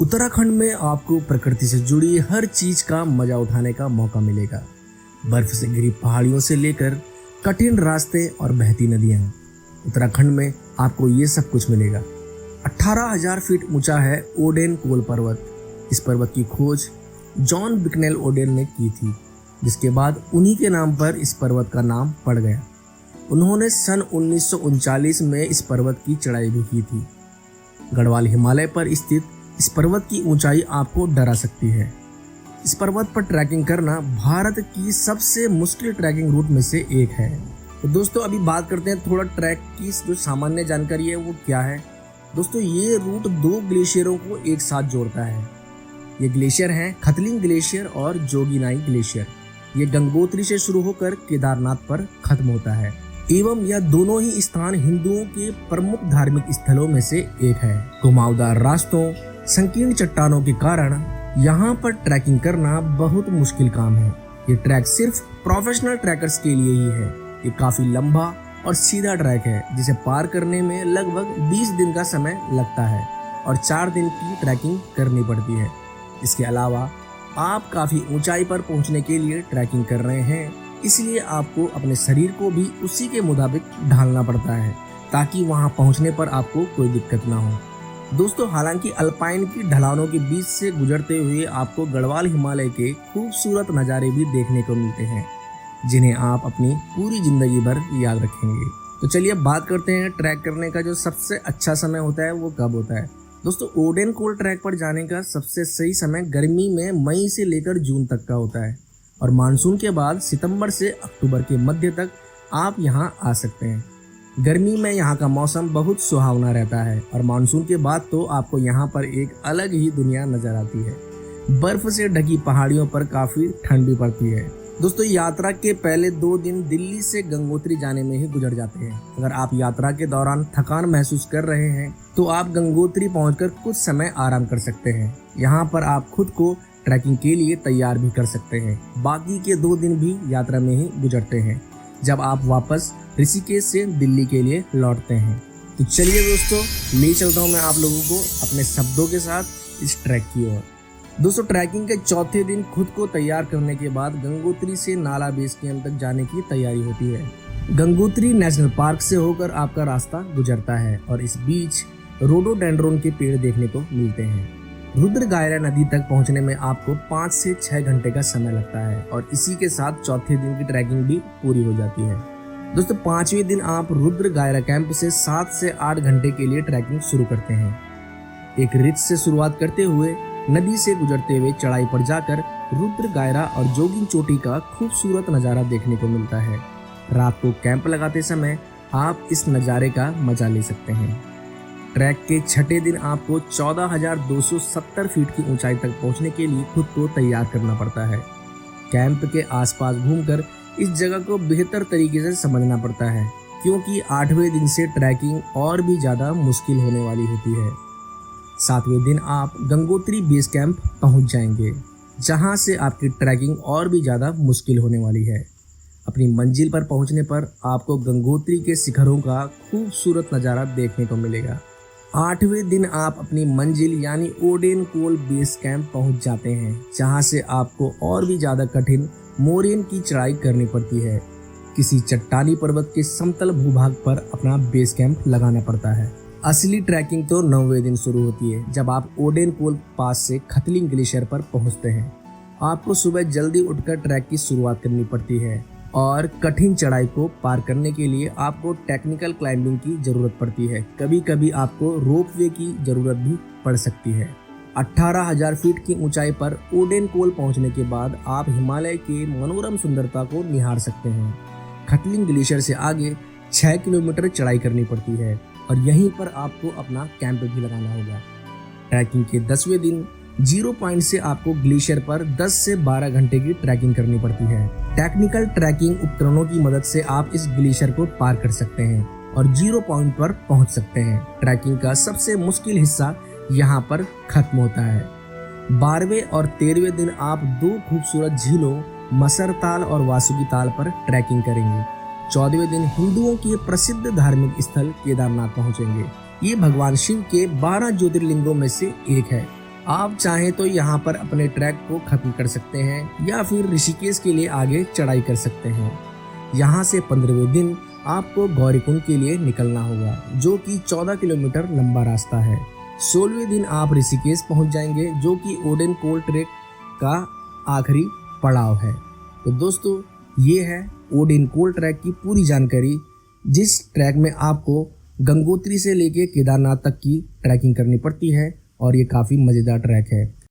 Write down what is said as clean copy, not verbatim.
उत्तराखंड में आपको प्रकृति से जुड़ी हर चीज का मजा उठाने का मौका मिलेगा। बर्फ से घिरी पहाड़ियों से लेकर कठिन रास्ते और बहती नदियां, उत्तराखंड में आपको ये सब कुछ मिलेगा। 18,000 फीट ऊंचा है ओडेन कोल पर्वत। इस पर्वत की खोज जॉन बिकनेल ओडेन ने की थी, जिसके बाद उन्हीं के नाम पर इस पर्वत का नाम पड़ गया। उन्होंने सन 1939 में इस पर्वत की चढ़ाई भी की थी। गढ़वाल हिमालय पर स्थित इस पर्वत की ऊंचाई आपको डरा सकती है। इस पर्वत पर ट्रैकिंग करना भारत की सबसे मुश्किल ट्रैकिंग रूट में से एक है। तो दोस्तों अभी बात करते हैं थोड़ा ट्रैक की जो सामान्य जानकारी है वो क्या है। दोस्तों ये रूट 2 ग्लेशियरों को एक साथ जोड़ता है। ये ग्लेशियर हैं खतलिंग ग्लेशियर और जोगीनाई ग्लेशियर। ये गंगोत्री से शुरू होकर केदारनाथ पर खत्म होता है एवं यह दोनों ही स्थान हिंदुओं के प्रमुख धार्मिक स्थलों में से एक है। घुमावदार रास्तों, संकीर्ण चट्टानों के कारण यहाँ पर ट्रैकिंग करना बहुत मुश्किल काम है। ये ट्रैक सिर्फ प्रोफेशनल ट्रैकर्स के लिए ही है। ये काफी लंबा और सीधा ट्रैक है जिसे पार करने में लगभग 20 दिन का समय लगता है और 4 दिन की ट्रैकिंग करनी पड़ती है। इसके अलावा आप काफी ऊंचाई पर पहुंचने के लिए ट्रैकिंग कर रहे हैं, इसलिए आपको अपने शरीर को भी उसी के मुताबिक ढालना पड़ता है ताकि वहां पहुंचने पर आपको कोई दिक्कत ना हो। दोस्तों हालांकि अल्पाइन की ढलानों के बीच से गुजरते हुए आपको गढ़वाल हिमालय के खूबसूरत नज़ारे भी देखने को मिलते हैं, जिन्हें आप अपनी पूरी जिंदगी भर याद रखेंगे। तो चलिए बात करते हैं ट्रैक करने का जो सबसे अच्छा समय होता है वो कब होता है। दोस्तों ओडेन कोल ट्रैक पर जाने का सबसे सही समय गर्मी में मई से लेकर जून तक का होता है और मानसून के बाद सितंबर से अक्टूबर के मध्य तक आप यहां आ सकते हैं। गर्मी में यहाँ का मौसम बहुत सुहावना रहता है और मानसून के बाद तो आपको यहाँ पर एक अलग ही दुनिया नजर आती है। बर्फ से ढकी पहाड़ियों पर काफी ठंड भी पड़ती है। दोस्तों यात्रा के पहले 2 दिन दिल्ली से गंगोत्री जाने में ही गुजर जाते हैं। अगर आप यात्रा के दौरान थकान महसूस कर रहे हैं तो आप गंगोत्री पहुंचकर कुछ समय आराम कर सकते हैं। यहाँ पर आप खुद को ट्रैकिंग के लिए तैयार भी कर सकते हैं। बाकी के 2 दिन भी यात्रा में ही गुजरते हैं जब आप वापस ऋषिकेश से दिल्ली के लिए लौटते हैं। तो चलिए दोस्तों ले चलता हूँ मैं आप लोगों को अपने शब्दों के साथ इस ट्रैक की ओर। दोस्तों ट्रैकिंग के चौथे दिन खुद को तैयार करने के बाद गंगोत्री से नाला बेस कैंप तक जाने की तैयारी होती है। गंगोत्री नेशनल पार्क से होकर आपका रास्ता गुजरता है और इस बीच रोडोडेंड्रोन के पेड़ देखने को मिलते हैं। रुद्रगायरा नदी तक पहुंचने में आपको 5 से 6 घंटे का समय लगता है और इसी के साथ चौथे दिन की ट्रैकिंग भी पूरी हो जाती है। दोस्तों 5वें दिन आप रुद्रगायरा कैंप से 7 से 8 घंटे के लिए ट्रैकिंग शुरू करते हैं। एक रिज से शुरुआत करते हुए नदी से गुजरते हुए चढ़ाई पर जाकर रुद्रगायरा और जोगिन चोटी का खूबसूरत नज़ारा देखने को मिलता है। रात को कैंप लगाते समय आप इस नज़ारे का मजा ले सकते हैं। ट्रैक के छठे दिन आपको 14,270 फीट की ऊंचाई तक पहुंचने के लिए खुद को तैयार करना पड़ता है। कैंप के आसपास घूमकर इस जगह को बेहतर तरीके से समझना पड़ता है, क्योंकि 8वें दिन से ट्रैकिंग और भी ज़्यादा मुश्किल होने वाली होती है। 7वें दिन आप गंगोत्री बेस कैंप पहुंच जाएंगे, जहां से आपकी ट्रैकिंग और भी ज़्यादा मुश्किल होने वाली है। अपनी मंजिल पर पहुंचने पर आपको गंगोत्री के शिखरों का खूबसूरत नज़ारा देखने को मिलेगा। 8वें दिन आप अपनी मंजिल यानी ओडेन कोल बेस कैंप पहुंच जाते हैं, जहां से आपको और भी ज़्यादा कठिन मोरेन की चढ़ाई करनी पड़ती है। किसी चट्टानी पर्वत के समतल भूभाग पर अपना बेस कैंप लगाना पड़ता है। असली ट्रैकिंग तो 9वें दिन शुरू होती है, जब आप ओडेन कोल पास से खतलिंग ग्लेशियर पर पहुंचते हैं। आपको सुबह जल्दी उठकर ट्रैक की शुरुआत करनी पड़ती है और कठिन चढ़ाई को पार करने के लिए आपको टेक्निकल क्लाइंबिंग की जरूरत पड़ती है। कभी कभी आपको रोपवे की जरूरत भी पड़ सकती है। 18,000 फीट की ऊंचाई पर ओडेन कोल पहुंचने के बाद आप हिमालय के मनोरम सुंदरता को निहार सकते हैं। खतलिंग ग्लेशियर से आगे 6 किलोमीटर चढ़ाई करनी पड़ती है और यहीं पर आपको अपना कैंप भी लगाना होगा। ट्रैकिंग के 10वें दिन 0 पॉइंट से आपको ग्लेशियर पर 10 से 12 घंटे की ट्रैकिंग करनी पड़ती है। टेक्निकल ट्रैकिंग उपकरणों की मदद से आप इस ग्लेशियर को पार कर सकते हैं और 0 पॉइंट पर पहुंच सकते हैं। ट्रैकिंग का सबसे मुश्किल हिस्सा यहाँ पर खत्म होता है। 12वें और 13वें दिन आप 2 खूबसूरत झीलों मसर ताल और वासुकी ताल पर ट्रैकिंग करेंगे। 14वें दिन हिंदुओं के प्रसिद्ध धार्मिक स्थल केदारनाथ पहुंचेंगे। ये भगवान शिव के 12 ज्योतिर्लिंगों में से एक है। आप चाहें तो यहाँ पर अपने ट्रैक को खत्म कर सकते हैं या फिर ऋषिकेश के लिए आगे चढ़ाई कर सकते हैं। यहाँ से 15वें दिन आपको गौरीकुंड के लिए निकलना होगा, जो कि 14 किलोमीटर लंबा रास्ता है। 16वें दिन आप ऋषिकेश पहुँच जाएंगे, जो कि ओडेन कोल ट्रैक का आखिरी पड़ाव है। तो दोस्तों, ये है ओडेन कोल ट्रैक की पूरी जानकारी, जिस ट्रैक में आपको गंगोत्री से लेके केदारनाथ तक की ट्रैकिंग करनी पड़ती है और ये काफ़ी मज़ेदार ट्रैक है।